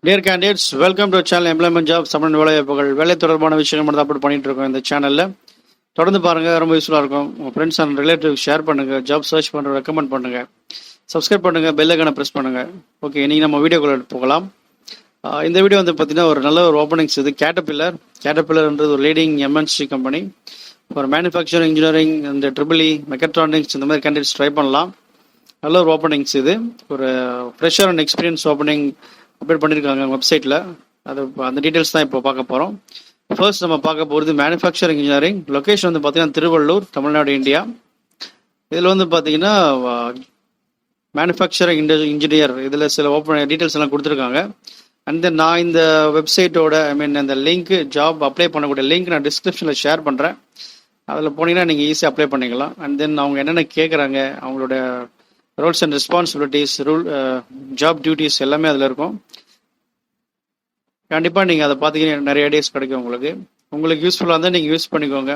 Dear candidates, welcome to channel employment jobs Tamil வேலைவாய்ப்புகள். வேலை தொடர்பான விஷயங்கள் மட்டும் அப்லோட் பண்ணிட்டு இருக்கோம் இந்த சேனலில். தொடர்ந்து பாருங்கள், ரொம்ப யூஸ்ஃபுல்லாக இருக்கும். உங்கள் ஃப்ரெண்ட்ஸ் அண்ட் ரிலேட்டிவ் ஷேர் பண்ணுங்கள், ஜாப் சர்ச் பண்ணுற ரெக்கமெண்ட் பண்ணுங்கள், சப்ஸ்கிரைப் பண்ணுங்கள், பெல் ஐக்கானை ப்ரெஸ் பண்ணுங்கள். ஓகே, இன்றைக்கி நம்ம வீடியோக்குள்ள போகலாம். இந்த வீடியோ வந்து பார்த்தீங்கன்னா ஒரு நல்ல ஒரு ஓப்பனிங்ஸ். இது கேட்டபில்லர்ன்றது ஒரு லீடிங் எம்என்சி கம்பெனி. ஒரு மேனுஃபேக்சரிங், இன்ஜினியரிங், இந்த ட்ரிபிள்இ, மெக்கட்ரானிக்ஸ் இந்த மாதிரி கேண்டிடேட்ஸ் ட்ரை பண்ணலாம். நல்ல ஒரு ஓப்பனிங்ஸ் இது. ஒரு fresher and experience opening update பண்ணியிருக்காங்க வெப்சைட்டில். அது அந்த டீட்டெயில்ஸ் தான் இப்போ பார்க்க போகிறோம். ஃபர்ஸ்ட் நம்ம பார்க்க போகிறது மேனுஃபேக்சரிங் இன்ஜினியரிங். லொக்கேஷன் வந்து பார்த்தீங்கன்னா திருவள்ளூர், தமிழ்நாடு, இந்தியா. இதில் வந்து பார்த்தீங்கன்னா மேனுஃபேக்சரிங் இன்ஜினியர் இதில் சில டீட்டெயில்ஸ் எல்லாம் கொடுத்துருக்காங்க. அண்ட் தென் நான் இந்த வெப்சைட்டோட இந்த லிங்க், ஜாப் அப்ளை பண்ணக்கூடிய லிங்க் நான் டிஸ்கிரிப்ஷனில் ஷேர் பண்ணுறேன். அதில் போனீங்கன்னா நீங்கள் ஈஸியாக அப்ளை பண்ணிக்கலாம். அண்ட் தென் அவங்க என்னென்ன கேட்குறாங்க, அவங்களோட roles and responsibilities, job duties எல்லாமே அதில் இருக்கும். கண்டிப்பாக நீங்கள் அதை பார்த்தீங்கன்னா நிறைய ஐடியாஸ் கிடைக்கும். உங்களுக்கு யூஸ்ஃபுல்லாக இருந்தால் நீங்கள் யூஸ் பண்ணிக்கோங்க.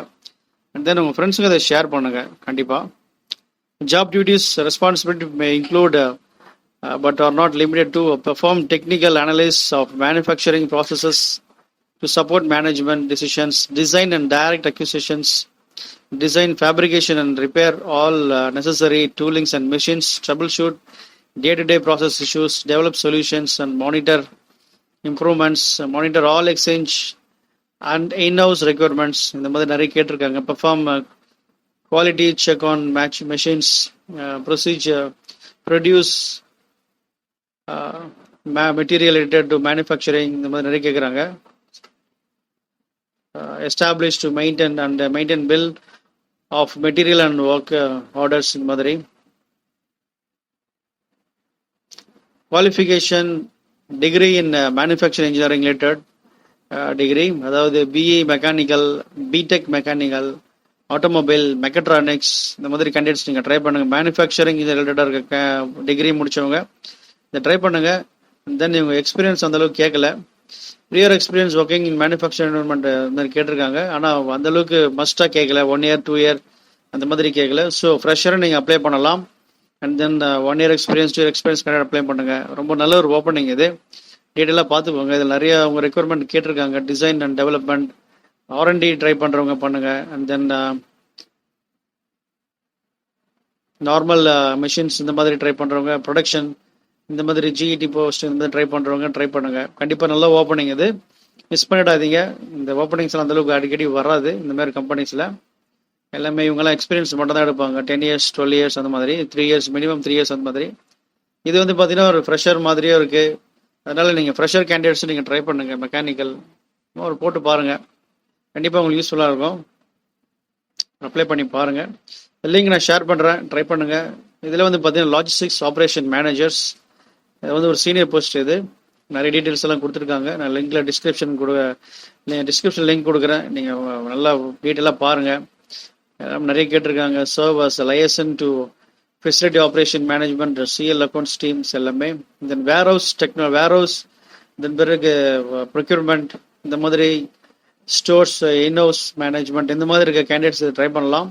அண்ட் தென் உங்கள் ஃப்ரெண்ட்ஸுக்கு அதை ஷேர் பண்ணுங்கள். கண்டிப்பாக job duties responsibility May include but are not limited to perform technical analysis of manufacturing processes to support management decisions, design and direct acquisitions, design, fabrication and repair all necessary toolings and machines, troubleshoot day-to-day process issues, develop solutions and monitor improvements, monitor all exchange and in-house requirements. இந்த மாதிரி நிறைய கேட்டிருக்காங்க. perform quality check on machines, procedure, produce material related to manufacturing. இந்த மாதிரி நிறைய கேட்குறாங்க. establish to maintain bill of material and work orders. இந்த மாதிரி qualification, degree in manufacturing engineering related degree, அதாவது BE mechanical, BTech mechanical, automobile, mechatronics இந்த மாதிரி candidates நீங்கள் ட்ரை பண்ணுங்கள். மேனுஃபேக்சரிங் இது ரிலேட்டடாக இருக்க டிகிரி முடித்தவங்க இதை ட்ரை பண்ணுங்கள். தென் இவங்க எக்ஸ்பீரியன்ஸ் அந்தளவுக்கு கேட்கல. Prior experience working in manufacturing environment மாதிரி கேட்டிருக்காங்க. ஆனால் அந்தளவுக்கு மஸ்ட்டாக கேட்கல. 1 year 2 year அந்த மாதிரி கேட்கல. ஸோ ஃப்ரெஷரை நீங்கள் அப்ளை பண்ணலாம். And then 1 year experience, 2 year experience candidate apply பண்ணுங்கள். ரொம்ப நல்ல ஒரு ஓப்பனிங் இது. டீட்டெயிலாக பார்த்துக்கோங்க. இதில் நிறைய அவங்க ரெக்குயர்மெண்ட் கேட்டிருக்காங்க. Design and development, R&D try பண்ணுறவங்க பண்ணுங்கள். அண்ட் தென் நார்மல் மிஷின்ஸ் இந்த மாதிரி ட்ரை பண்ணுறவங்க, ப்ரொடக்ஷன் இந்த மாதிரி ஜிஇடி போஸ்ட் இந்த மாதிரி ட்ரை பண்ணுறவங்க ட்ரை பண்ணுங்கள். கண்டிப்பாக நல்ல ஓப்பனிங் இது. மிஸ் பண்ணிடாதீங்க. இந்த ஓப்பனிங்ஸ்லாம் அந்தளவுக்கு அடிக்கடி வராது. இந்த மாதிரி கம்பெனிஸில் எல்லாமே இவங்கெல்லாம் எக்ஸ்பீரியன்ஸ் மட்டும் தான் எடுப்பாங்க. 10 years 12 years அந்த மாதிரி, 3 years மினிமம் 3 years அந்த மாதிரி. இது வந்து பார்த்தீங்கன்னா ஒரு ஃப்ரெஷர் மாதிரியே இருக்குது. அதனால் நீங்கள் ஃப்ரெஷர் கேண்டிடேட்ஸ் நீங்கள் ட்ரை பண்ணுங்கள். மெக்கானிக்கல் ஒரு போட்டு பாருங்கள். கண்டிப்பாக உங்களுக்கு யூஸ்ஃபுல்லாக இருக்கும். அப்ளை பண்ணி பாருங்கள். லிங்க் நான் ஷேர் பண்ணுறேன், ட்ரை பண்ணுங்கள். இதில் வந்து பார்த்தீங்கன்னா லாஜிஸ்டிக்ஸ் ஆப்ரேஷன் மேனேஜர்ஸ், இது வந்து ஒரு சீனியர் போஸ்ட். இது நிறைய டீட்டெயில்ஸ் எல்லாம் கொடுத்துருக்காங்க. நான் லிங்க்கில் டிஸ்கிரிப்ஷன் லிங்க் கொடுக்குறேன். நீங்கள் நல்லா டீட்டெயிலாக பாருங்கள். நிறைய கேட்டிருக்காங்க. Serve as liaison to facility operation management, CL accounts teams எல்லாமே. தென் வேர்ஹவுஸ், தென் பிறகு ப்ரொக்யூர்மெண்ட் இந்த மாதிரி, ஸ்டோர்ஸ், இன்ஹவுஸ் மேனேஜ்மெண்ட் இந்த மாதிரி இருக்க கேண்டிடேட்ஸ் ட்ரை பண்ணலாம்.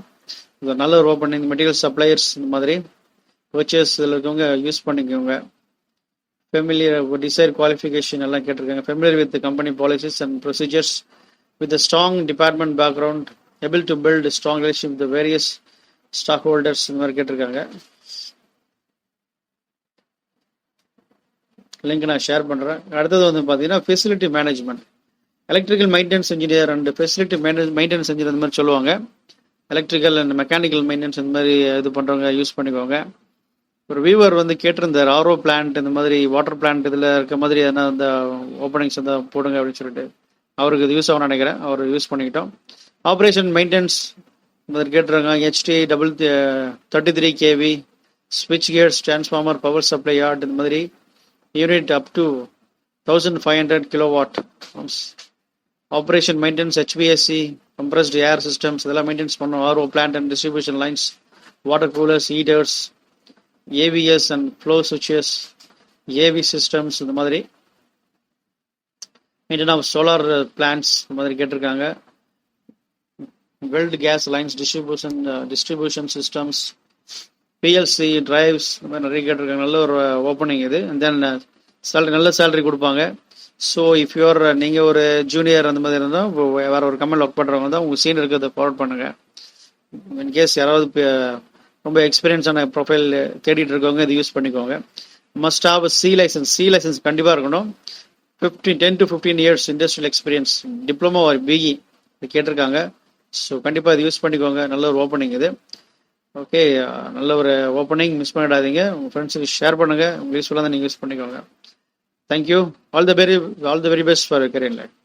இது நல்ல ஒரு ஓப்பனிங். மெட்டீரியல் சப்ளையர்ஸ் இந்த மாதிரி பர்ச்சேஸ் இதில் இருக்கவங்க யூஸ் பண்ணிக்கோங்க. ஃபெமிலியர் டிசைர் குவாலிஃபிகேஷன் எல்லாம் கேட்டிருக்காங்க. Familiar with company policies and procedures with strong department background, able to build strong relation with various stakeholders இந்த மாதிரி கேட்டிருக்காங்க. லிங்க் நான் ஷேர் பண்ணுறேன். அடுத்தது வந்து பார்த்தீங்கன்னா facility management, electrical maintenance engineer and facility maintenance engineer இந்த மாதிரி சொல்லுவாங்க. எலக்ட்ரிக்கல் அண்ட் மெக்கானிக்கல் மெயின்டெனன்ஸ் இந்த மாதிரி இது பண்ணுறவங்க யூஸ் பண்ணிக்கோங்க. ஒரு வியூவர் வந்து கேட்டிருந்தார், ஆர்ஓ பிளான்ட் இந்த மாதிரி, வாட்டர் பிளான்ட் இதில் இருக்க மாதிரி எதனா அந்த ஓப்பனிங்ஸ் வந்து போடுங்க அப்படின்னு சொல்லிட்டு அவருக்கு இது யூஸ் ஆகும்னு நினைக்கிறேன். அவர் யூஸ் பண்ணிக்கிட்டோம். ஆப்ரேஷன் மெயின்டெனன்ஸ் இந்த மாதிரி கேட்டிருக்காங்க. HT 33 kV, ஸ்விட்ச் gears, transformer, power supply yard இந்த மாதிரி, unit up to 1500 kW. Operation maintenance, HVAC, compressed air systems இதெல்லாம் மெயின்டெனன்ஸ் பண்ணணும். RO plant and distribution lines, water coolers, heaters, AVS and flow சுவிட்சஸ், AV systems இந்த மாதிரி, maintenance of solar plants இந்த மாதிரி கேட்டிருக்காங்க. Weld gas lines, distribution systems, PLC drives இந்த மாதிரி நிறைய கேட்டிருக்காங்க. நல்ல ஒரு ஓப்பனிங் இது. அண்ட் தென் நல்ல சேலரி கொடுப்பாங்க. ஸோ இஃப் யூஆர் நீங்கள் ஒரு ஜூனியர் அந்த மாதிரி இருந்தால் வேற ஒரு கம்பெனியில் ஒர்க் பண்ணுறவங்க தான் உங்கள் சீனியருக்கு அதை ஃபார்வர்ட் பண்ணுங்கள். இன்கேஸ் யாராவது ரொம்ப எக்ஸ்பீரியன்ஸான ப்ரொஃபைல் தேடிட்டு இருக்கவங்க இதை யூஸ் பண்ணிக்கோங்க. Must have C licence. C licence கண்டிப்பாக இருக்கணும். 10 to 15 years industrial experience, diploma ஒரு பிஇ இது கேட்டிருக்காங்க. ஸோ கண்டிப்பாக இது யூஸ் பண்ணிக்கோங்க. நல்ல ஒரு ஓப்பனிங் இது. ஓகே, நல்ல ஒரு ஓப்பனிங், மிஸ் பண்ணிடாதீங்க. உங்கள் ஃப்ரெண்ட்ஸுக்கு ஷேர் பண்ணுங்கள். உங்களுக்கு யூஸ்ஃபுல்லாக தான் நீங்கள் யூஸ் பண்ணிக்கோங்க. Thank you. All the very best for career life.